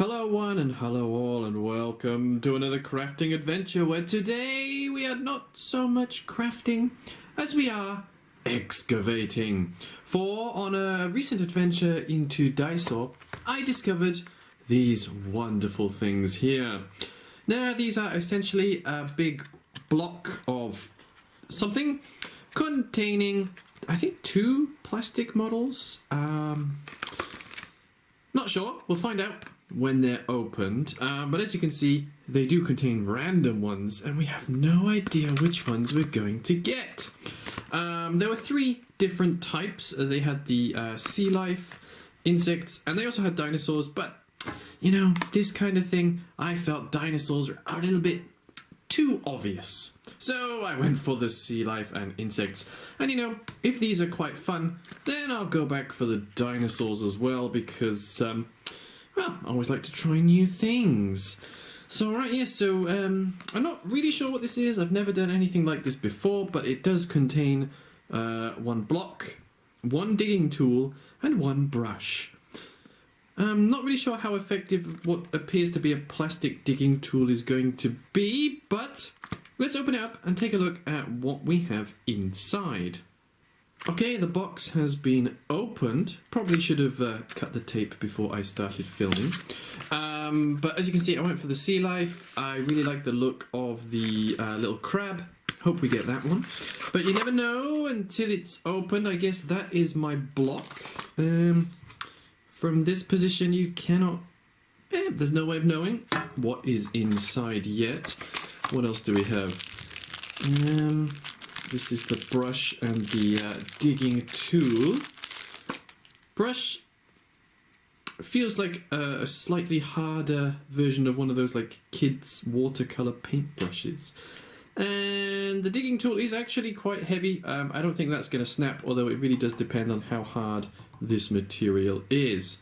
Hello one and hello all and welcome to another crafting adventure where today we are not so much crafting as we are excavating. For on a recent adventure into Daiso, I discovered these wonderful things here. Now these are essentially a big block of something containing, I think, 2 plastic models. Not sure, we'll find out when they're opened, but as you can see, they do contain random ones and we have no idea which ones we're going to get. There were 3 different types. They had the sea life, insects, and they also had dinosaurs, but you know, this kind of thing, I felt dinosaurs were a little bit too obvious. So I went for the sea life and insects. And you know, if these are quite fun, then I'll go back for the dinosaurs as well because, well, I always like to try new things. So right, yes, so I'm not really sure what this is. I've never done anything like this before, but it does contain 1 block, 1 digging tool, and 1 brush. I'm not really sure how effective what appears to be a plastic digging tool is going to be, but let's open it up and take a look at what we have inside. Okay, the box has been opened. Probably should have cut the tape before I started filming. But as you can see, I went for the sea life. I really like the look of the little crab. Hope we get that one. But you never know until it's opened. I guess that is my block. From this position, you cannot... there's no way of knowing what is inside yet. What else do we have? This is the brush and the digging tool. Brush feels like a slightly harder version of one of those like kids watercolor paint brushes. And the digging tool is actually quite heavy. I don't think that's going to snap, although it really does depend on how hard this material is.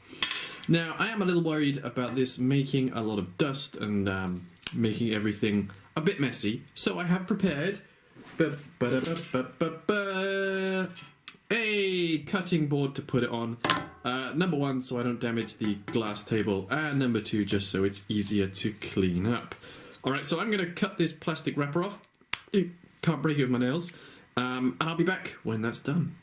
Now, I am a little worried about this making a lot of dust and making everything a bit messy, so I have prepared a cutting board to put it on. Number 1, so I don't damage the glass table, and number 2, just so it's easier to clean up. Alright, so I'm going to cut this plastic wrapper off. You can't break it with my nails. And I'll be back when that's done.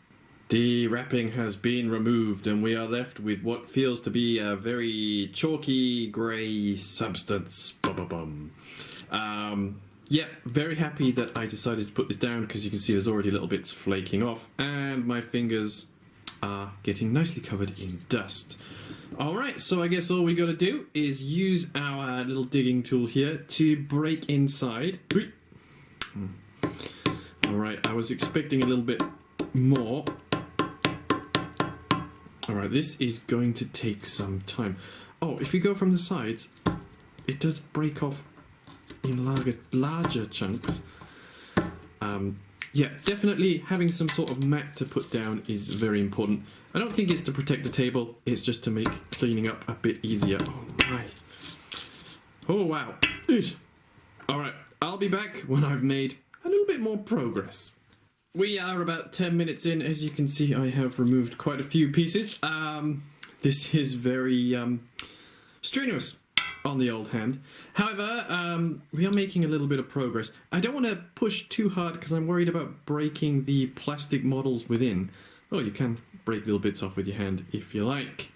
The wrapping has been removed and we are left with what feels to be a very chalky grey substance. Yeah, very happy that I decided to put this down because you can see there's already little bits flaking off and my fingers are getting nicely covered in dust. Alright, so I guess all we got to do is use our little digging tool here to break inside. Alright, I was expecting a little bit more. Alright, this is going to take some time. Oh, if you go from the sides, it does break off in larger chunks. Yeah, definitely having some sort of mat to put down is very important. I don't think it's to protect the table, it's just to make cleaning up a bit easier. Oh my. Oh wow. Alright, I'll be back when I've made a little bit more progress. We are about 10 minutes in. As you can see, I have removed quite a few pieces. This is very strenuous on the old hand. However, we are making a little bit of progress. I don't want to push too hard because I'm worried about breaking the plastic models within. Oh, you can break little bits off with your hand if you like.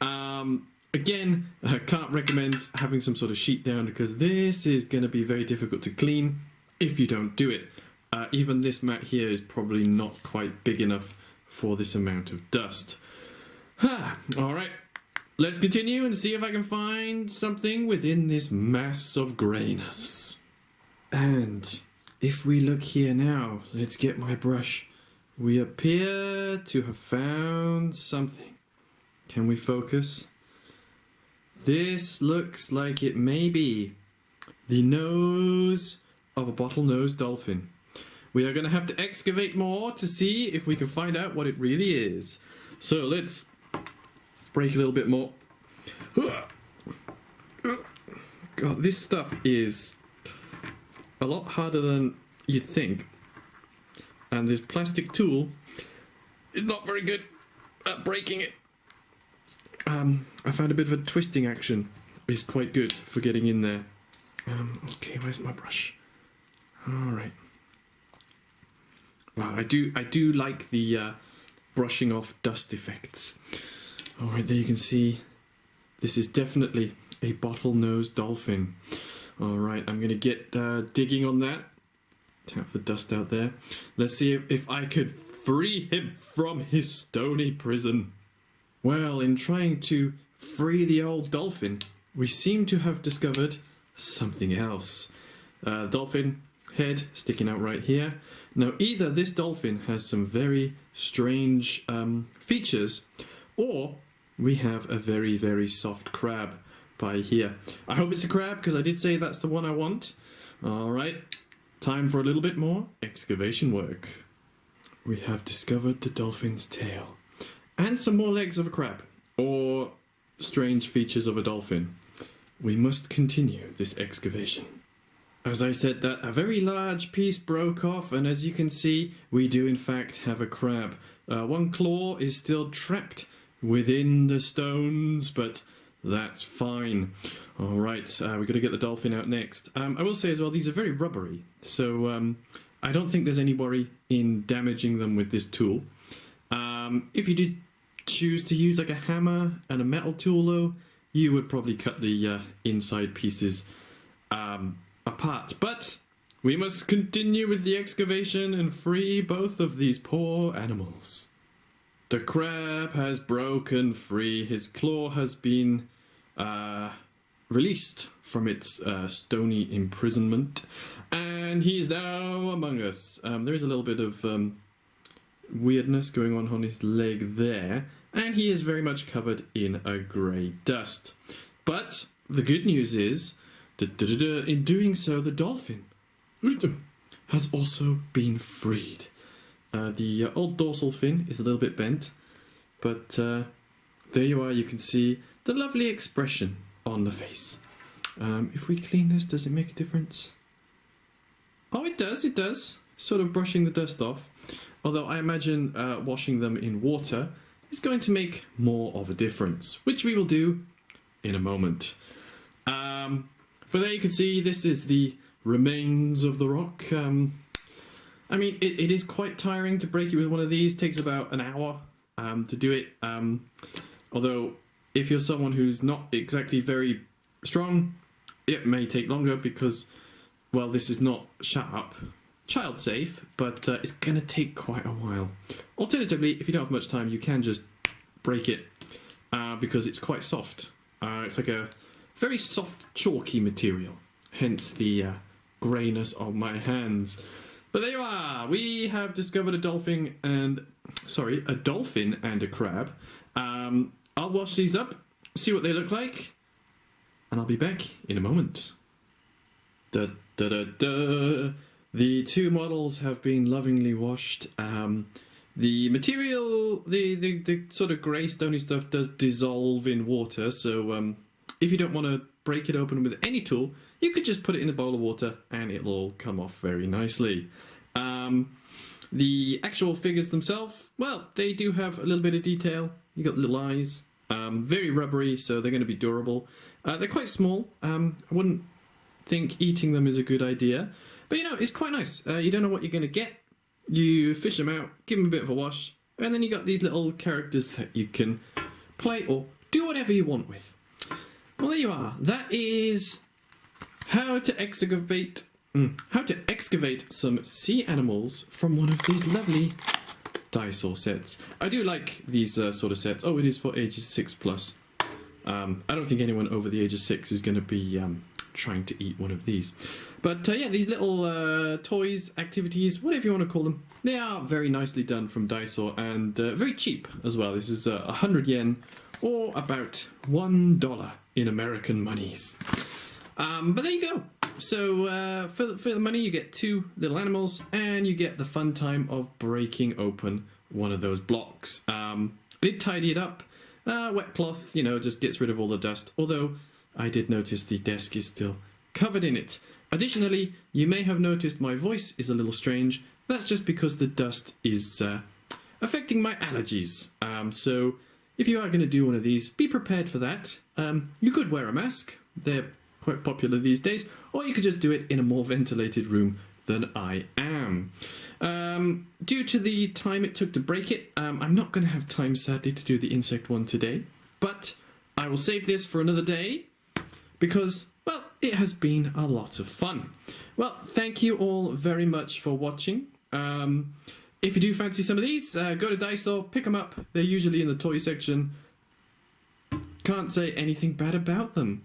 Again, I can't recommend having some sort of sheet down because this is going to be very difficult to clean if you don't do it. Even this mat here is probably not quite big enough for this amount of dust. Alright, let's continue and see if I can find something within this mass of greyness. And if we look here now, let's get my brush. We appear to have found something. Can we focus? This looks like it may be the nose of a bottlenose dolphin. We are going to have to excavate more to see if we can find out what it really is. So let's break a little bit more. God, this stuff is a lot harder than you'd think. And this plastic tool is not very good at breaking it. I found a bit of a twisting action is quite good for getting in there. Okay, where's my brush? All right. Wow, I do like the brushing off dust effects. All right, there you can see this is definitely a bottlenose dolphin. All right, I'm gonna get digging on that. Tap the dust out there. Let's see if I could free him from his stony prison. Well, in trying to free the old dolphin, we seem to have discovered something else. Dolphin head sticking out right here. Now, either this dolphin has some very strange features, or we have a very, very soft crab by here. I hope it's a crab, because I did say that's the one I want. All right, time for a little bit more excavation work. We have discovered the dolphin's tail, and some more legs of a crab, or strange features of a dolphin. We must continue this excavation. As I said that, a very large piece broke off, and as you can see, we do in fact have a crab. One claw is still trapped within the stones, but that's fine. Alright, we've got to get the dolphin out next. I will say as well, these are very rubbery, so I don't think there's any worry in damaging them with this tool. If you did choose to use like a hammer and a metal tool though, you would probably cut the inside pieces apart. But we must continue with the excavation and free both of these poor animals. The crab has broken free. His claw has been released from its stony imprisonment, and he is now among us. There is a little bit of weirdness going on his leg there, and he is very much covered in a grey dust. But the good news is, in doing so, the dolphin has also been freed. The old dorsal fin is a little bit bent, but there you are. You can see the lovely expression on the face. If we clean this, does it make a difference? Oh, it does. Sort of brushing the dust off. Although I imagine washing them in water is going to make more of a difference, which we will do in a moment. But there you can see this is the remains of the rock. I mean, it is quite tiring to break it with one of these. It takes about an hour to do it. Although, if you're someone who's not exactly very strong, it may take longer because, well, this is not child safe, but it's going to take quite a while. Alternatively, if you don't have much time, you can just break it because it's quite soft. It's like a very soft, chalky material, hence the greyness of my hands. But there you are. We have discovered a dolphin and a crab. I'll wash these up, see what they look like, and I'll be back in a moment. Da, da, da, da. The two models have been lovingly washed. The material, the sort of grey stony stuff does dissolve in water, so if you don't want to break it open with any tool, you could just put it in a bowl of water and it'll all come off very nicely. The actual figures themselves, well, they do have a little bit of detail. You got little eyes, very rubbery, so they're going to be durable. They're quite small. I wouldn't think eating them is a good idea, but you know, it's quite nice. You don't know what you're going to get. You fish them out, give them a bit of a wash, and then you got these little characters that you can play or do whatever you want with. Well, there you are. That is how to excavate some sea animals from one of these lovely Daiso sets. I do like these sort of sets. Oh, it is for ages 6+. I don't think anyone over the age of 6 is going to be trying to eat one of these. But yeah, these little toys, activities, whatever you want to call them, they are very nicely done from Daiso and very cheap as well. This is 100 yen or about $1 in American monies. But there you go. So for the money, you get two little animals, and you get the fun time of breaking open one of those blocks. I did tidy it up. Wet cloth, you know, just gets rid of all the dust. Although I did notice the desk is still covered in it. Additionally, you may have noticed my voice is a little strange. That's just because the dust is affecting my allergies. So if you are going to do one of these, be prepared for that. You could wear a mask. They're quite popular these days. Or you could just do it in a more ventilated room than I am. Due to the time it took to break it, I'm not going to have time, sadly, to do the insect one today. But I will save this for another day because, well, it has been a lot of fun. Well, thank you all very much for watching. If you do fancy some of these, go to Daiso, pick them up. They're usually in the toy section. Can't say anything bad about them.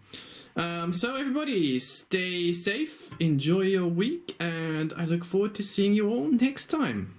So everybody, stay safe, enjoy your week, and I look forward to seeing you all next time.